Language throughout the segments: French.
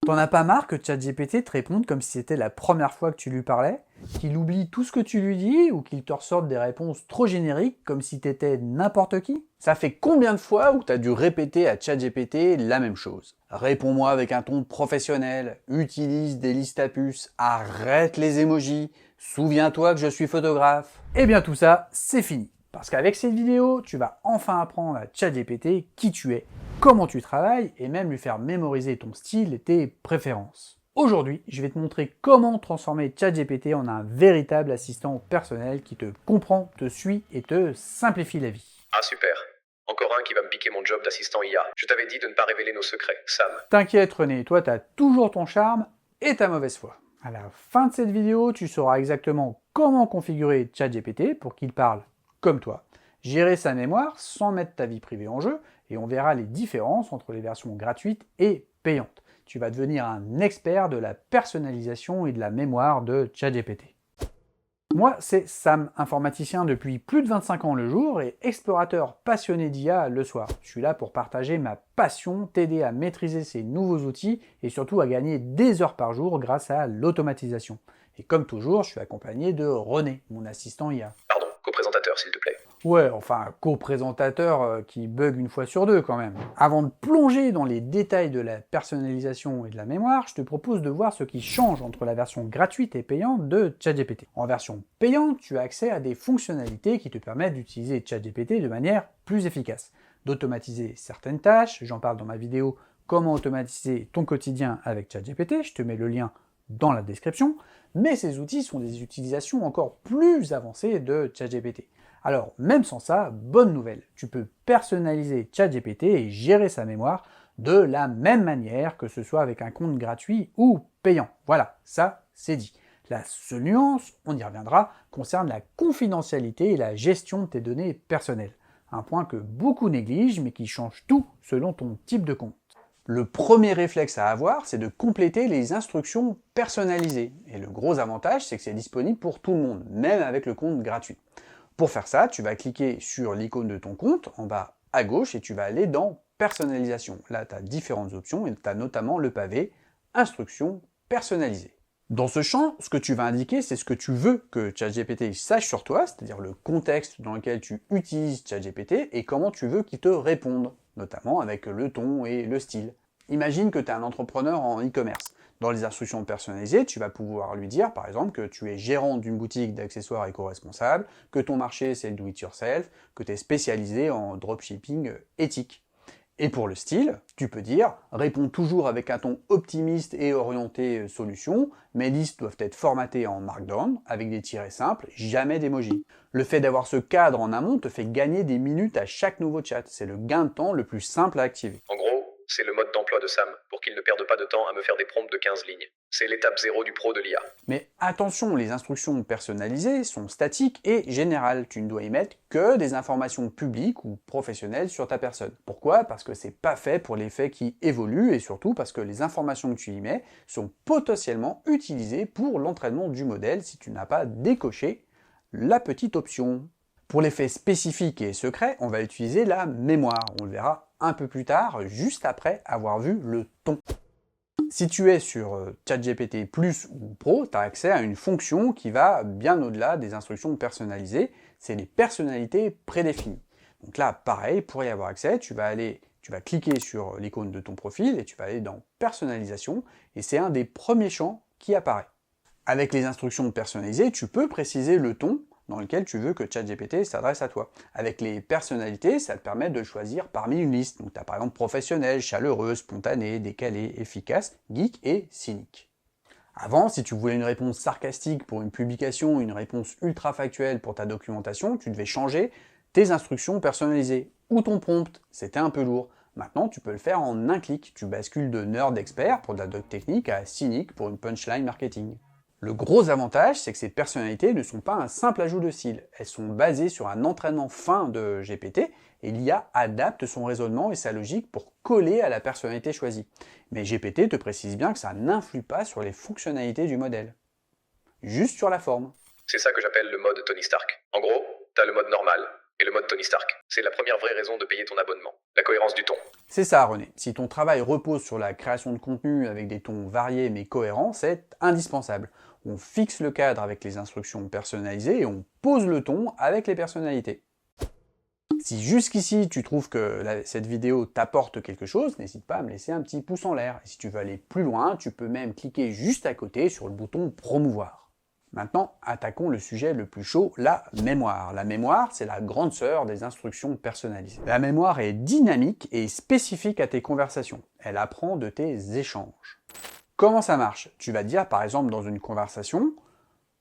T'en as pas marre que ChatGPT te réponde comme si c'était la première fois que tu lui parlais, qu'il oublie tout ce que tu lui dis ou qu'il te ressorte des réponses trop génériques comme si t'étais n'importe qui? Ça fait combien de fois où t'as dû répéter à ChatGPT la même chose? Réponds-moi avec un ton professionnel, utilise des listes à puces, arrête les emojis, souviens-toi que je suis photographe. Eh bien tout ça, c'est fini. Parce qu'avec cette vidéo, tu vas enfin apprendre à ChatGPT qui tu es, comment tu travailles et même lui faire mémoriser ton style et tes préférences. Aujourd'hui, je vais te montrer comment transformer ChatGPT en un véritable assistant personnel qui te comprend, te suit et te simplifie la vie. Ah super. Encore un qui va me piquer mon job d'assistant IA. Je t'avais dit de ne pas révéler nos secrets, Sam. T'inquiète René, toi t'as toujours ton charme et ta mauvaise foi. À la fin de cette vidéo, tu sauras exactement comment configurer ChatGPT pour qu'il parle comme toi, gérer sa mémoire sans mettre ta vie privée en jeu, et on verra les différences entre les versions gratuites et payantes. Tu vas devenir un expert de la personnalisation et de la mémoire de ChatGPT. Moi, c'est Sam, informaticien depuis plus de 25 ans le jour et explorateur passionné d'IA le soir. Je suis là pour partager ma passion, t'aider à maîtriser ces nouveaux outils et surtout à gagner des heures par jour grâce à l'automatisation. Et comme toujours, je suis accompagné de René, mon assistant IA. Pardon, coprésentateur s'il te plaît. Ouais, enfin, co-présentateur qui bug une fois sur deux quand même. Avant de plonger dans les détails de la personnalisation et de la mémoire, je te propose de voir ce qui change entre la version gratuite et payante de ChatGPT. En version payante, tu as accès à des fonctionnalités qui te permettent d'utiliser ChatGPT de manière plus efficace, d'automatiser certaines tâches, j'en parle dans ma vidéo comment automatiser ton quotidien avec ChatGPT, je te mets le lien dans la description, mais ces outils sont des utilisations encore plus avancées de ChatGPT. Alors, même sans ça, bonne nouvelle, tu peux personnaliser ChatGPT et gérer sa mémoire de la même manière que ce soit avec un compte gratuit ou payant. Voilà, ça c'est dit. La seule nuance, on y reviendra, concerne la confidentialité et la gestion de tes données personnelles. Un point que beaucoup négligent mais qui change tout selon ton type de compte. Le premier réflexe à avoir, c'est de compléter les instructions personnalisées. Et le gros avantage, c'est que c'est disponible pour tout le monde, même avec le compte gratuit. Pour faire ça, tu vas cliquer sur l'icône de ton compte en bas à gauche et tu vas aller dans personnalisation. Là, tu as différentes options et tu as notamment le pavé instructions personnalisées. Dans ce champ, ce que tu vas indiquer, c'est ce que tu veux que ChatGPT sache sur toi, c'est-à-dire le contexte dans lequel tu utilises ChatGPT et comment tu veux qu'il te réponde, notamment avec le ton et le style. Imagine que tu es un entrepreneur en e-commerce. Dans les instructions personnalisées, tu vas pouvoir lui dire par exemple que tu es gérant d'une boutique d'accessoires éco-responsables, que ton marché c'est le do-it-yourself, que tu es spécialisé en dropshipping éthique. Et pour le style, tu peux dire « Réponds toujours avec un ton optimiste et orienté solution, mes listes doivent être formatées en Markdown, avec des tirets simples, jamais d'emoji. » Le fait d'avoir ce cadre en amont te fait gagner des minutes à chaque nouveau chat, c'est le gain de temps le plus simple à activer. En gros, c'est le mode d'emploi de Sam, pour qu'il ne perde pas de temps à me faire des prompts de 15 lignes. C'est l'étape 0 du pro de l'IA. Mais attention, les instructions personnalisées sont statiques et générales. Tu ne dois y mettre que des informations publiques ou professionnelles sur ta personne. Pourquoi? Parce que c'est pas fait pour les faits qui évoluent et surtout parce que les informations que tu y mets sont potentiellement utilisées pour l'entraînement du modèle si tu n'as pas décoché la petite option. Pour les faits spécifiques et secrets, on va utiliser la mémoire. On le verra un peu plus tard, juste après avoir vu le ton. Si tu es sur ChatGPT Plus ou Pro, tu as accès à une fonction qui va bien au-delà des instructions personnalisées, c'est les personnalités prédéfinies. Donc là, pareil, pour y avoir accès, tu vas cliquer sur l'icône de ton profil et tu vas aller dans Personnalisation, et c'est un des premiers champs qui apparaît. Avec les instructions personnalisées, tu peux préciser le ton dans lequel tu veux que ChatGPT s'adresse à toi. Avec les personnalités, ça te permet de choisir parmi une liste. Donc tu as par exemple professionnel, chaleureux, spontané, décalé, efficace, geek et cynique. Avant, si tu voulais une réponse sarcastique pour une publication, une réponse ultra factuelle pour ta documentation, tu devais changer tes instructions personnalisées ou ton prompt. C'était un peu lourd. Maintenant, tu peux le faire en un clic. Tu bascules de nerd expert pour de la doc technique à cynique pour une punchline marketing. Le gros avantage, c'est que ces personnalités ne sont pas un simple ajout de style. Elles sont basées sur un entraînement fin de GPT et l'IA adapte son raisonnement et sa logique pour coller à la personnalité choisie. Mais GPT te précise bien que ça n'influe pas sur les fonctionnalités du modèle. Juste sur la forme. C'est ça que j'appelle le mode Tony Stark. En gros, t'as le mode normal, Et le mode Tony Stark, c'est la première vraie raison de payer ton abonnement. La cohérence du ton. C'est ça, René. Si ton travail repose sur la création de contenu avec des tons variés mais cohérents, c'est indispensable. On fixe le cadre avec les instructions personnalisées et on pose le ton avec les personnalités. Si jusqu'ici tu trouves que cette vidéo t'apporte quelque chose, n'hésite pas à me laisser un petit pouce en l'air. Et si tu veux aller plus loin, tu peux même cliquer juste à côté sur le bouton promouvoir. Maintenant, attaquons le sujet le plus chaud, la mémoire. La mémoire, c'est la grande sœur des instructions personnalisées. La mémoire est dynamique et spécifique à tes conversations. Elle apprend de tes échanges. Comment ça marche? Tu vas dire par exemple dans une conversation,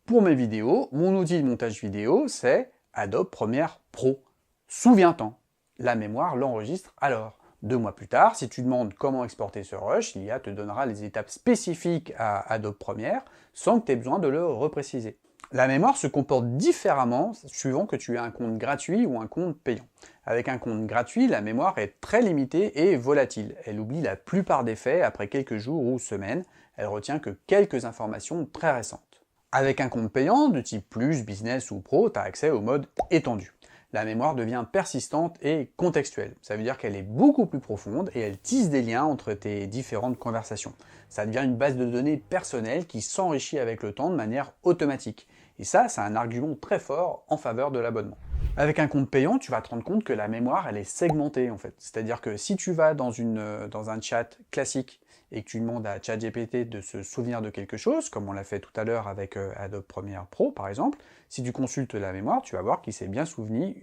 pour mes vidéos, mon outil de montage vidéo, c'est Adobe Premiere Pro. Souviens-t'en, la mémoire l'enregistre alors. 2 mois plus tard, si tu demandes comment exporter ce rush, l'IA te donnera les étapes spécifiques à Adobe Premiere sans que tu aies besoin de le repréciser. La mémoire se comporte différemment suivant que tu aies un compte gratuit ou un compte payant. Avec un compte gratuit, la mémoire est très limitée et volatile. Elle oublie la plupart des faits après quelques jours ou semaines. Elle retient que quelques informations très récentes. Avec un compte payant de type Plus, Business ou Pro, tu as accès au mode étendu. La mémoire devient persistante et contextuelle. Ça veut dire qu'elle est beaucoup plus profonde et elle tisse des liens entre tes différentes conversations. Ça devient une base de données personnelle qui s'enrichit avec le temps de manière automatique. Et ça, c'est un argument très fort en faveur de l'abonnement. Avec un compte payant, tu vas te rendre compte que la mémoire, elle est segmentée en fait. C'est-à-dire que si tu vas dans un chat classique et que tu demandes à ChatGPT de se souvenir de quelque chose, comme on l'a fait tout à l'heure avec Adobe Premiere Pro par exemple, si tu consultes la mémoire, tu vas voir qu'il s'est bien souvenu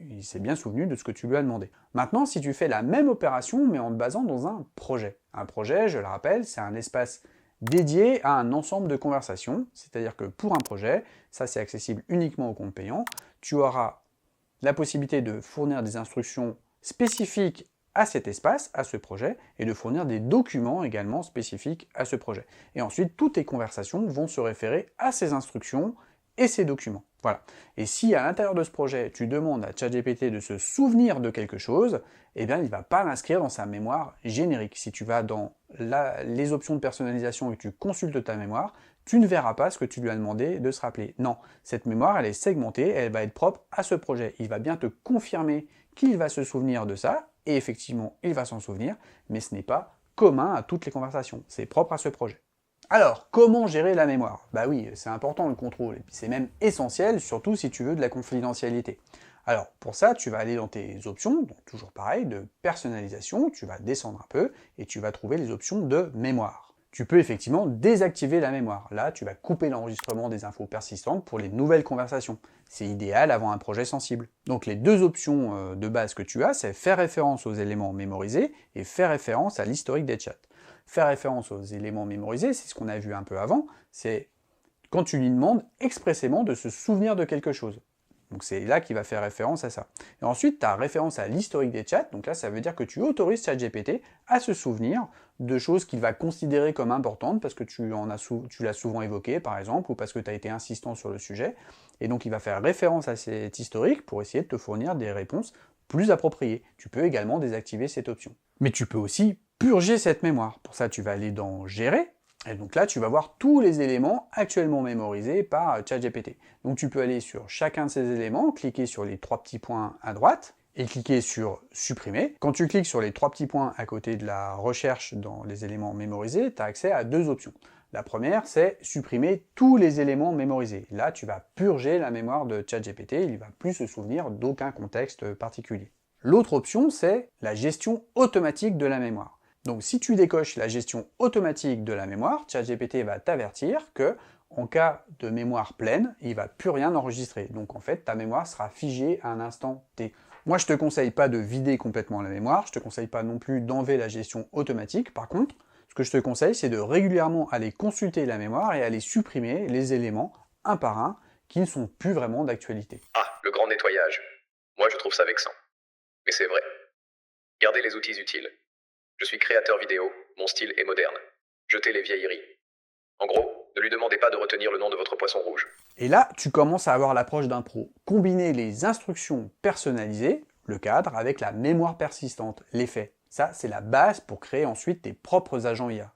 de ce que tu lui as demandé. Maintenant, si tu fais la même opération, mais en te basant dans un projet. Un projet, je le rappelle, c'est un espace dédié à un ensemble de conversations, c'est-à-dire que pour un projet, ça c'est accessible uniquement au compte payant, tu auras la possibilité de fournir des instructions spécifiques à cet espace, à ce projet, et de fournir des documents également spécifiques à ce projet. Et ensuite, toutes tes conversations vont se référer à ces instructions et ces documents. Voilà. Et si à l'intérieur de ce projet, tu demandes à ChatGPT de se souvenir de quelque chose, eh bien, il ne va pas l'inscrire dans sa mémoire générique. Si tu vas dans les options de personnalisation et que tu consultes ta mémoire, tu ne verras pas ce que tu lui as demandé de se rappeler. Non, cette mémoire, elle est segmentée, elle va être propre à ce projet. Il va bien te confirmer qu'il va se souvenir de ça, et effectivement, il va s'en souvenir, mais ce n'est pas commun à toutes les conversations. C'est propre à ce projet. Alors, comment gérer la mémoire? Bah oui, c'est important le contrôle, et puis c'est même essentiel, surtout si tu veux de la confidentialité. Alors, pour ça, tu vas aller dans tes options, donc toujours pareil, de personnalisation, tu vas descendre un peu, et tu vas trouver les options de mémoire. Tu peux effectivement désactiver la mémoire. Là, tu vas couper l'enregistrement des infos persistantes pour les nouvelles conversations. C'est idéal avant un projet sensible. Donc les deux options de base que tu as, c'est faire référence aux éléments mémorisés et faire référence à l'historique des chats. Faire référence aux éléments mémorisés, c'est ce qu'on a vu un peu avant, c'est quand tu lui demandes expressément de se souvenir de quelque chose. Donc c'est là qu'il va faire référence à ça. Et ensuite, tu as référence à l'historique des chats, donc là ça veut dire que tu autorises ChatGPT à se souvenir de choses qu'il va considérer comme importantes parce que tu l'as souvent évoqué par exemple, ou parce que tu as été insistant sur le sujet, et donc il va faire référence à cet historique pour essayer de te fournir des réponses plus appropriées. Tu peux également désactiver cette option. Mais tu peux aussi purger cette mémoire. Pour ça, tu vas aller dans Gérer, et donc là, tu vas voir tous les éléments actuellement mémorisés par ChatGPT. Donc tu peux aller sur chacun de ces éléments, cliquer sur les 3 petits points à droite, et cliquer sur Supprimer. Quand tu cliques sur les 3 petits points à côté de la recherche dans les éléments mémorisés, tu as accès à 2 options. La première, c'est supprimer tous les éléments mémorisés. Là, tu vas purger la mémoire de ChatGPT, il ne va plus se souvenir d'aucun contexte particulier. L'autre option, c'est la gestion automatique de la mémoire. Donc si tu décoches la gestion automatique de la mémoire, ChatGPT va t'avertir que en cas de mémoire pleine, il ne va plus rien enregistrer. Donc en fait, ta mémoire sera figée à un instant T. Moi, je ne te conseille pas de vider complètement la mémoire, je ne te conseille pas non plus d'enlever la gestion automatique. Par contre, ce que je te conseille, c'est de régulièrement aller consulter la mémoire et aller supprimer les éléments un par un qui ne sont plus vraiment d'actualité. Ah, le grand nettoyage. Moi, je trouve ça vexant. Mais c'est vrai. Gardez les outils utiles. Je suis créateur vidéo, mon style est moderne. Jetez les vieilleries. En gros, ne lui demandez pas de retenir le nom de votre poisson rouge. Et là, tu commences à avoir l'approche d'un pro. Combiner les instructions personnalisées, le cadre, avec la mémoire persistante, l'effet. Ça, c'est la base pour créer ensuite tes propres agents IA.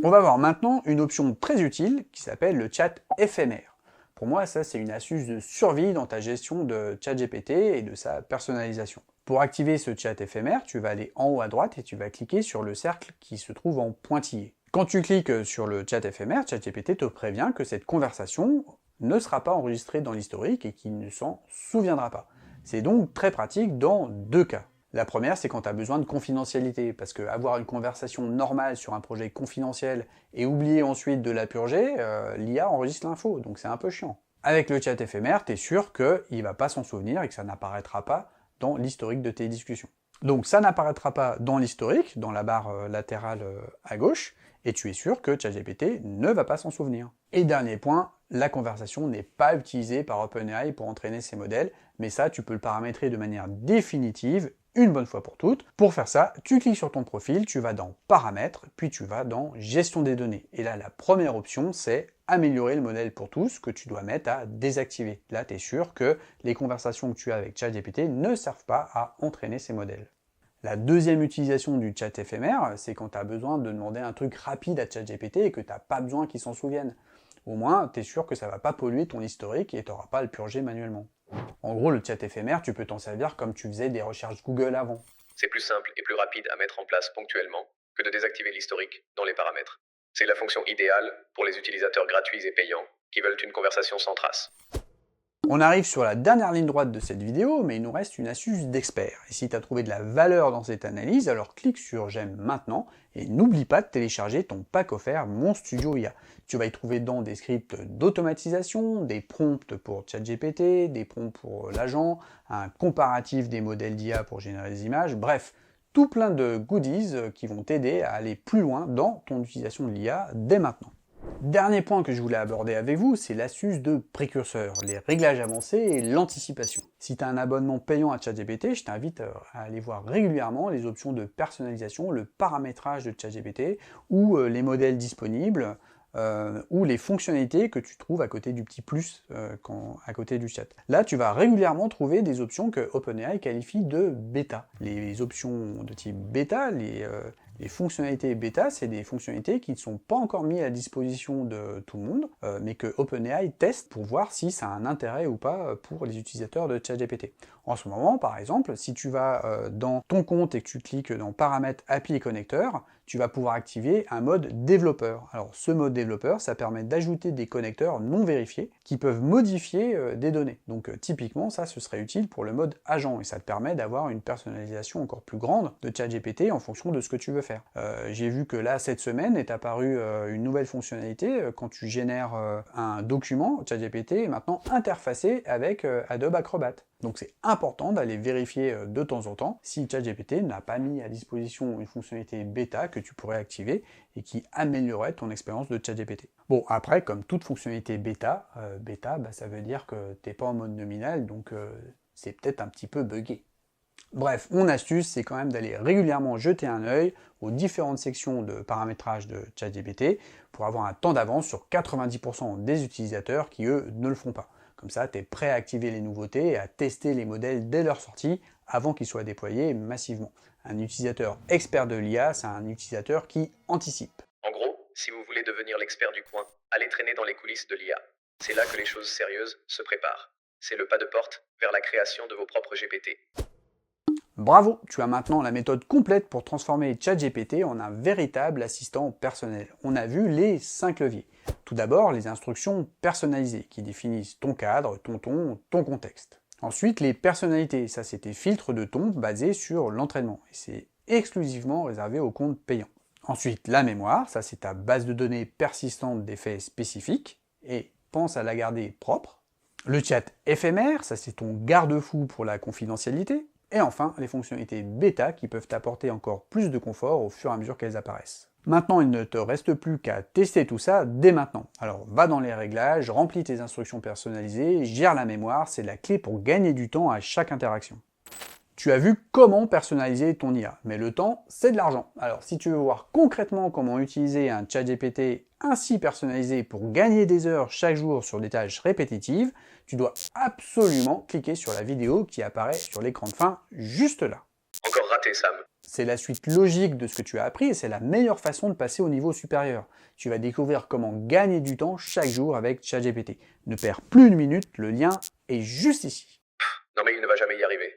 On va voir maintenant une option très utile qui s'appelle le chat éphémère. Pour moi, ça c'est une astuce de survie dans ta gestion de ChatGPT et de sa personnalisation. Pour activer ce chat éphémère, tu vas aller en haut à droite et tu vas cliquer sur le cercle qui se trouve en pointillé. Quand tu cliques sur le chat éphémère, ChatGPT te prévient que cette conversation ne sera pas enregistrée dans l'historique et qu'il ne s'en souviendra pas. C'est donc très pratique dans deux cas. La première, c'est quand tu as besoin de confidentialité, parce que avoir une conversation normale sur un projet confidentiel et oublier ensuite de la purger, l'IA enregistre l'info, donc c'est un peu chiant. Avec le chat éphémère, tu es sûr qu'il ne va pas s'en souvenir et que ça n'apparaîtra pas dans l'historique de tes discussions. Donc ça n'apparaîtra pas dans l'historique, dans la barre latérale à gauche, et tu es sûr que ChatGPT ne va pas s'en souvenir. Et dernier point, la conversation n'est pas utilisée par OpenAI pour entraîner ces modèles, mais ça tu peux le paramétrer de manière définitive, une bonne fois pour toutes. Pour faire ça, tu cliques sur ton profil, tu vas dans Paramètres, puis tu vas dans Gestion des données. Et là, la première option, c'est Améliorer le modèle pour tous, que tu dois mettre à désactiver. Là, tu es sûr que les conversations que tu as avec ChatGPT ne servent pas à entraîner ces modèles. La deuxième utilisation du chat éphémère, c'est quand tu as besoin de demander un truc rapide à ChatGPT et que tu n'as pas besoin qu'il s'en souvienne. Au moins, tu es sûr que ça ne va pas polluer ton historique et tu n'auras pas à le purger manuellement. En gros, le chat éphémère, tu peux t'en servir comme tu faisais des recherches Google avant. C'est plus simple et plus rapide à mettre en place ponctuellement que de désactiver l'historique dans les paramètres. C'est la fonction idéale pour les utilisateurs gratuits et payants qui veulent une conversation sans trace. On arrive sur la dernière ligne droite de cette vidéo, mais il nous reste une astuce d'expert. Et si tu as trouvé de la valeur dans cette analyse, alors clique sur j'aime maintenant et n'oublie pas de télécharger ton pack offert Mon Studio IA. Tu vas y trouver dedans des scripts d'automatisation, des prompts pour ChatGPT, des prompts pour l'agent, un comparatif des modèles d'IA pour générer des images, bref, tout plein de goodies qui vont t'aider à aller plus loin dans ton utilisation de l'IA dès maintenant. Dernier point que je voulais aborder avec vous, c'est l'astuce de précurseur, les réglages avancés et l'anticipation. Si tu as un abonnement payant à ChatGPT, je t'invite à aller voir régulièrement les options de personnalisation, le paramétrage de ChatGPT ou les modèles disponibles ou les fonctionnalités que tu trouves à côté du petit plus à côté du chat. Là, tu vas régulièrement trouver des options que OpenAI qualifie de bêta. Les options de type bêta, les fonctionnalités bêta, c'est des fonctionnalités qui ne sont pas encore mises à disposition de tout le monde, mais que OpenAI teste pour voir si ça a un intérêt ou pas pour les utilisateurs de ChatGPT. En ce moment, par exemple, si tu vas dans ton compte et que tu cliques dans Paramètres, API et connecteurs, tu vas pouvoir activer un mode développeur. Alors ce mode développeur, ça permet d'ajouter des connecteurs non vérifiés qui peuvent modifier des données. Donc typiquement, ça, ce serait utile pour le mode agent et ça te permet d'avoir une personnalisation encore plus grande de ChatGPT en fonction de ce que tu veux faire. J'ai vu que là, cette semaine, est apparue une nouvelle fonctionnalité. Quand tu génères un document, ChatGPT est maintenant interfacé avec Adobe Acrobat. Donc c'est important d'aller vérifier de temps en temps si ChatGPT n'a pas mis à disposition une fonctionnalité bêta que tu pourrais activer et qui améliorerait ton expérience de ChatGPT. Bon, après, comme toute fonctionnalité bêta, ça veut dire que tu n'es pas en mode nominal, donc c'est peut-être un petit peu buggé. Bref, mon astuce, c'est quand même d'aller régulièrement jeter un œil aux différentes sections de paramétrage de ChatGPT pour avoir un temps d'avance sur 90% des utilisateurs qui, eux, ne le font pas. Comme ça, tu es prêt à activer les nouveautés et à tester les modèles dès leur sortie avant qu'ils soient déployés massivement. Un utilisateur expert de l'IA, c'est un utilisateur qui anticipe. En gros, si vous voulez devenir l'expert du coin, allez traîner dans les coulisses de l'IA. C'est là que les choses sérieuses se préparent. C'est le pas de porte vers la création de vos propres GPT. Bravo, tu as maintenant la méthode complète pour transformer ChatGPT en un véritable assistant personnel. On a vu les 5 leviers. Tout d'abord, les instructions personnalisées qui définissent ton cadre, ton ton, ton contexte. Ensuite, les personnalités, ça c'est tes filtres de ton basés sur l'entraînement et c'est exclusivement réservé aux comptes payants. Ensuite, la mémoire, ça c'est ta base de données persistante d'effets spécifiques et pense à la garder propre. Le chat éphémère, ça c'est ton garde-fou pour la confidentialité. Et enfin, les fonctionnalités bêta qui peuvent t'apporter encore plus de confort au fur et à mesure qu'elles apparaissent. Maintenant, il ne te reste plus qu'à tester tout ça dès maintenant. Alors va dans les réglages, remplis tes instructions personnalisées, gère la mémoire, c'est la clé pour gagner du temps à chaque interaction. Tu as vu comment personnaliser ton IA, mais le temps, c'est de l'argent. Alors si tu veux voir concrètement comment utiliser un ChatGPT ainsi personnalisé pour gagner des heures chaque jour sur des tâches répétitives, tu dois absolument cliquer sur la vidéo qui apparaît sur l'écran de fin juste là. Encore raté raté, Sam. C'est la suite logique de ce que tu as appris et c'est la meilleure façon de passer au niveau supérieur. Tu vas découvrir comment gagner du temps chaque jour avec ChatGPT. Ne perds plus une minute, le lien est juste ici. Non mais il ne va jamais y arriver.